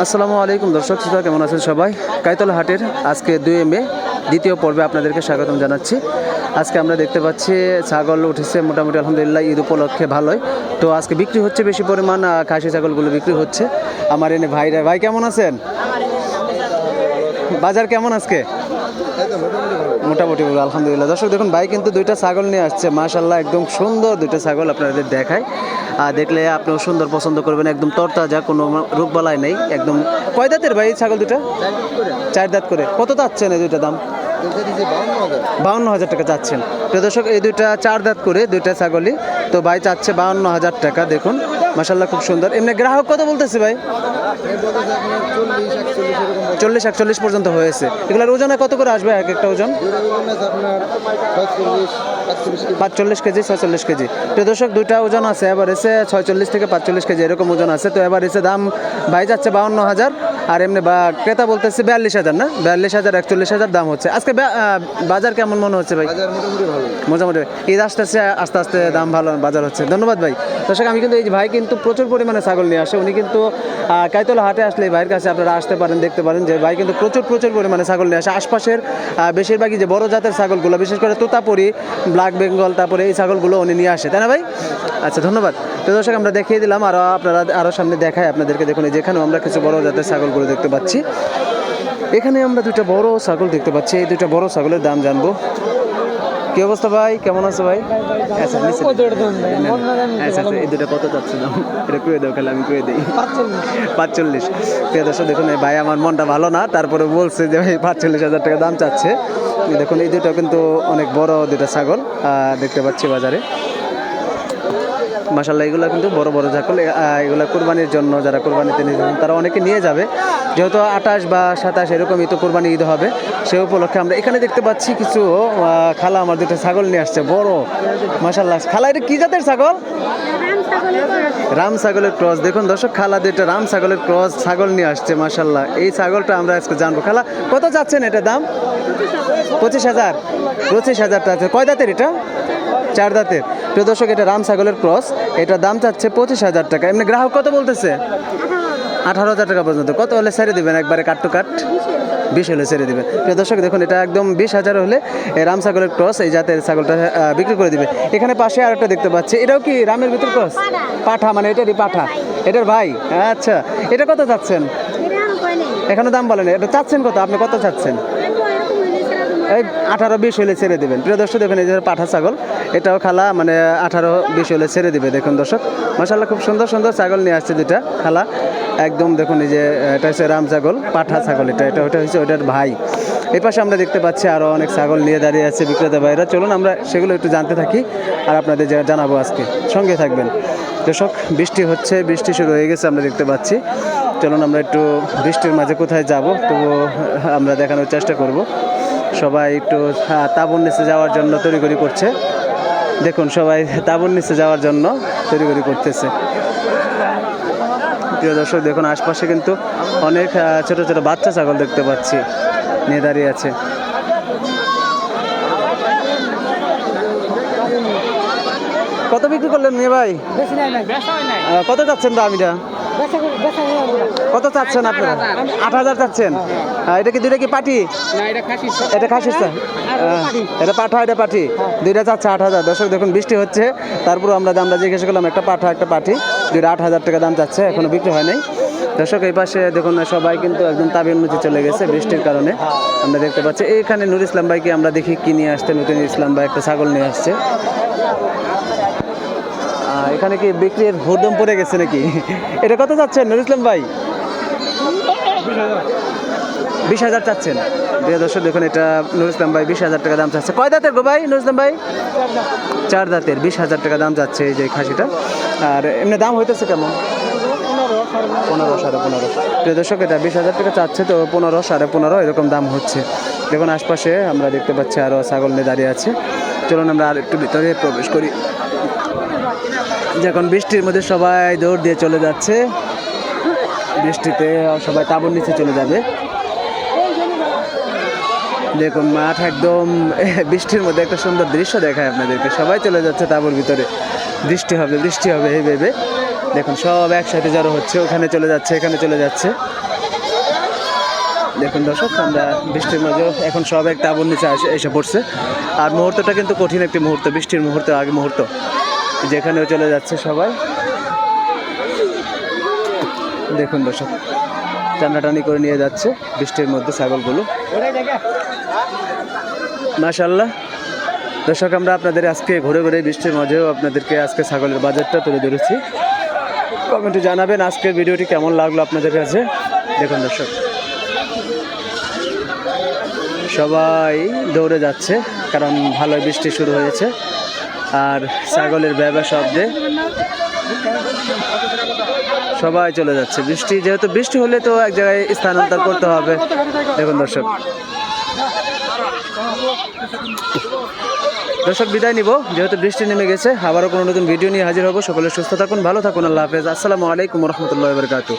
আসসালামু আলাইকুম দর্শক শ্রোতা, কেমন আছেন সবাই? কাইতলা হাটের আজকে 2 মে দ্বিতীয় পর্বে আপনাদেরকে স্বাগতম জানাচ্ছি। আজকে আমরা দেখতে পাচ্ছি ছাগল উঠেছে মোটামুটি আলহামদুলিল্লাহ, ঈদ উপলক্ষে ভালোই। তো আজকে বিক্রি হচ্ছে বেশি পরিমাণ খাসি ছাগলগুলো বিক্রি হচ্ছে। আমার এনে ভাই কেমন আছেন? বাজার কেমন আজকে? মোটামুটি আলহামদুলিল্লাহ। দর্শক দেখুন, ভাই কিন্তু দুইটা ছাগল নিয়ে আসছে, মাশাআল্লাহ একদম সুন্দর দুইটা ছাগল আপনাদের দেখায়। দেখলে আপনিও সুন্দর পছন্দ করবেন, একদম তরতাজা, কোনো রোগবালাই নেই একদম। কয় দাঁতের ভাই ছাগল দুটা? 4 দাঁত করে। কত চাচ্ছেন এই দুইটা দাম? 52,000 টাকা চাচ্ছেন। তো দর্শক, এই দুইটা 4 দাঁত করে দুইটা ছাগলই, তো ভাই চাচ্ছে 52,000 টাকা। দেখুন মাশাআল্লাহ খুব সুন্দর। এমনি গ্রাহক কত বলতেছে ভাই? 40-41 পর্যন্ত হয়েছে। এগুলোর ওজনে কত করে আসবে এক একটা ওজন? 45 কেজি 46 কেজি। তো দর্শক, দুইটা ওজন আছে, এবার এসে 46 থেকে 45 কেজি এরকম ওজন আছে। তো এবার এসে দাম ভাই যাচ্ছে 52,000, আর এমনি ক্রেতা বলতেছে 42,000, না 42,000 41,000 দাম হচ্ছে। আজকে বাজার কেমন মনে হচ্ছে ভাই? মোটামুটি ঈদ আসতেছে, আস্তে আস্তে দাম ভালো বাজার হচ্ছে। ধন্যবাদ ভাই। দর্শক, আমি কিন্তু এই ভাই কিন্তু প্রচুর পরিমাণে ছাগল নিয়ে আসে। উনি কিন্তু কাইতলা হাটে আসলে এই ভাইয়ের কাছে আপনারা আসতে পারেন, দেখতে পারেন যে ভাই কিন্তু প্রচুর পরিমাণে ছাগল নিয়ে আসে। আশপাশের বেশিরভাগই যে বড় জাতের ছাগলগুলো, বিশেষ করে তোতাপুরি, ব্ল্যাক বেঙ্গল, তারপরে এই ছাগলগুলো উনি নিয়ে আসে, তাই না ভাই? আচ্ছা, ধন্যবাদ। তো দর্শক, আমরা দেখিয়ে দিলাম, আরও আপনারা আরও সামনে দেখায় আপনাদেরকে। দেখুন, যেখানেও আমরা কিছু বড় জাতের ছাগলগুলো দেখতে পাচ্ছি। এখানে আমরা দুইটা বড় ছাগল দেখতে পাচ্ছি। এই দুইটা বড় ছাগলের দাম জানবো। কি অবস্থা ভাই, কেমন আছো ভাই? আচ্ছা, এই দুটো কত যাচ্ছে দাম? এটা কুয়ে দাও, খেলে আমি কুয়ে দিই 45। প্রিয় দর্শক দেখুন, এই ভাই আমার মনটা ভালো না, তারপরে বলছে যে ভাই 45,000 টাকা দাম চাচ্ছে। দেখুন, এই দুটো কিন্তু অনেক বড় দুটো ছাগল দেখতে পাচ্ছি বাজারে। মাশাআল্লাহ, এগুলো কিন্তু বড় বড় ছাগল। এগুলো কোরবানির জন্য যারা কোরবানিতে নিয়ে যাবেন তারা অনেকে নিয়ে যাবে, যেহেতু 28 বা 27 এরকমই তো কোরবানি ঈদ হবে। সে উপলক্ষে আমরা এখানে দেখতে পাচ্ছি কিছু খালা আমার দুটো ছাগল নিয়ে আসছে বড়। মাশাআল্লাহ, খালা এটা কি জাতের ছাগল? রাম ছাগলের ক্রস। দেখুন দর্শক, খালা দুটো রাম ছাগলের ক্রস ছাগল নিয়ে আসছে। মাশাআল্লাহ, এই ছাগলটা আমরা আজকে জানবো। খালা কত যাচ্ছেন এটা দাম? 25,000। 25,000 টাকা। কয় দাঁতের এটা? 4 দাঁতের। প্রিয় দর্শক, এটা রাম ছাগলের ক্রস, এটা দাম চাচ্ছে 25,000 টাকা। এমনি গ্রাহক কত বলতেছে? 18,000 টাকা পর্যন্ত। কত হলে ছেড়ে দিবেন? একবারে কাট টু কাট 20 হলে ছেড়ে দিবেন। প্রিয় দর্শক দেখুন, এটা একদম 20,000 হলে এই রাম ছাগলের ক্রস, এই জাতের ছাগলটা বিক্রি করে দিবে। এখানে পাশে আর একটা দেখতে পাচ্ছি, এটাও কি রামের ভিতর ক্রস? পাঠা, মানে এটারই পাঠা, এটার ভাই। আচ্ছা, এটা কত চাচ্ছেন? এখনো দাম বলেন। এটা চাচ্ছেন কত? আপনি কত চাচ্ছেন? এই 18-20 হলে ছেড়ে দেবেন। প্রিয় দর্শক দেখুন, এই যে পাঠা ছাগল, এটাও খালা মানে 18-20 হলে ছেড়ে দিবে। দেখুন দর্শক, মাশাআল্লাহ খুব সুন্দর ছাগল নিয়ে আসছে দুটা খালা একদম। দেখুন, এই যে এটা হচ্ছে রাম ছাগল, পাঠা ছাগল, এটা হচ্ছে ওইটার ভাই। এই পাশে আমরা দেখতে পাচ্ছি আরও অনেক ছাগল নিয়ে দাঁড়িয়ে আছে বিক্রেতা ভাইরা। চলুন আমরা সেগুলো একটু জানতে থাকি আর আপনাদের জানাবো। আজকে সঙ্গে থাকবেন। দর্শক, বৃষ্টি হচ্ছে, বৃষ্টি শুরু হয়ে গেছে আমরা দেখতে পাচ্ছি। চলুন আমরা একটু বৃষ্টির মাঝে কোথায় যাব তবু আমরা দেখানোর চেষ্টা করব। সবাই একটু তাঁবুর নিচে যাওয়ার জন্য তড়িঘড়ি করছে। দেখুন, সবাই তাঁবুর নিচে যাওয়ার জন্য তড়িঘড়ি করতেছে। প্রিয় দর্শক দেখুন, আশপাশে কিন্তু অনেক ছোট ছোট বাচ্চা ছাগল দেখতে পাচ্ছি নিয়ে দাঁড়িয়ে আছে। কত বিক্রি করলেন মেয়ে ভাই? কত চাচ্ছেন দামিটা? কত চাচ্ছেন আপনারা? 8,000 চাচ্ছেন। এটা কি দুইটা কি পাটি? এটা খাসি, এটা পাঠা, এটা পাটি, দুইটা চাচ্ছে 8,000। দর্শক দেখুন, বৃষ্টি হচ্ছে, তারপর আমরা জিজ্ঞেস করলাম, একটা পাঠা একটা পাটি, দুইটা 8,000 টাকা দাম চাচ্ছে, এখনো বিক্রি হয় নাই। দর্শক, এই পাশে দেখুন সবাই কিন্তু একদম তাবির নিচে চলে গেছে বৃষ্টির কারণে। আমরা দেখতে পাচ্ছি এইখানে নুর ইসলাম ভাইকে আমরা দেখি কি নিয়ে আসছে। নতুন ইসলাম ভাই একটা ছাগল নিয়ে আসছে। এখানে কি বিক্রির হুড়দম পড়ে গেছে নাকি? এটা কত চাচ্ছেন নুর ইসলাম ভাই? 20,000 চাচ্ছেন। প্রিয় দর্শক দেখুন, এটা নুর ইসলাম ভাই 20,000 টাকা দাম চাচ্ছে। কয় দাঁতের গো ভাই নুর ইসলাম ভাই? 4 দাঁতের। 20,000 টাকা দাম যাচ্ছে এই যে খাসিটা। আর এমনি দাম হইতেছে কেমন? 15, 15.5। প্রিয় দর্শক, এটা 20,000 টাকা চাচ্ছে, তো 15, 15.5 এরকম দাম হচ্ছে। দেখুন, আশপাশে আমরা দেখতে পাচ্ছি আরও ছাগল নিয়ে দাঁড়িয়ে আছে। চলুন আমরা আর একটু ভিতরে প্রবেশ করি। যখন বৃষ্টির মধ্যে সবাই দৌড় দিয়ে চলে যাচ্ছে, বৃষ্টিতে সবাই তাঁবুর নিচে চলে যাবে। দেখুন, মাঠ একদম বৃষ্টির মধ্যে একটা সুন্দর দৃশ্য দেখায় আপনাদেরকে। সবাই চলে যাচ্ছে তাঁবুর ভিতরে, বৃষ্টি হবে এই ভেবে। দেখুন, সব একসাথে জড়ো হচ্ছে, ওখানে চলে যাচ্ছে, এখানে চলে যাচ্ছে। দেখুন দর্শক, আমরা বৃষ্টির মাঝেও এখন সব একটা আবন নিচে এসে পড়ছে। আর মুহূর্তটা কিন্তু কঠিন একটি মুহূর্ত, বৃষ্টির মুহূর্ত, আগে মুহূর্ত, যেখানেও চলে যাচ্ছে সবাই। দেখুন দর্শক, টানাটানি করে নিয়ে যাচ্ছে বৃষ্টির মধ্যে ছাগলগুলো। মাশাআল্লাহ দর্শক, আমরা আপনাদের আজকে ঘুরে ঘুরে বৃষ্টির মাঝেও আপনাদেরকে আজকে ছাগলের বাজারটা তুলে ধরেছি। কমেন্টে জানাবেন আজকের ভিডিওটি কেমন লাগলো আপনাদের কাছে। দেখুন দর্শক, সবাই দৌড়ে যাচ্ছে, কারণ ভালো বৃষ্টি শুরু হয়েছে। আর ছাগলের ব্যাবা শব্দে সবাই চলে যাচ্ছে। বৃষ্টি, যেহেতু বৃষ্টি হলে তো এক জায়গায় স্থানান্তর করতে হবে। দেখুন দর্শক, বিদায় নিব, যেহেতু বৃষ্টি নেমে গেছে। আবারও কোনো নতুন ভিডিও নিয়ে হাজির হব। সকলে সুস্থ থাকুন, ভালো থাকুন। আল্লাহ হাফেজ। আসসালামু আলাইকুম রহমতুল্লাহ বরকাতুহ।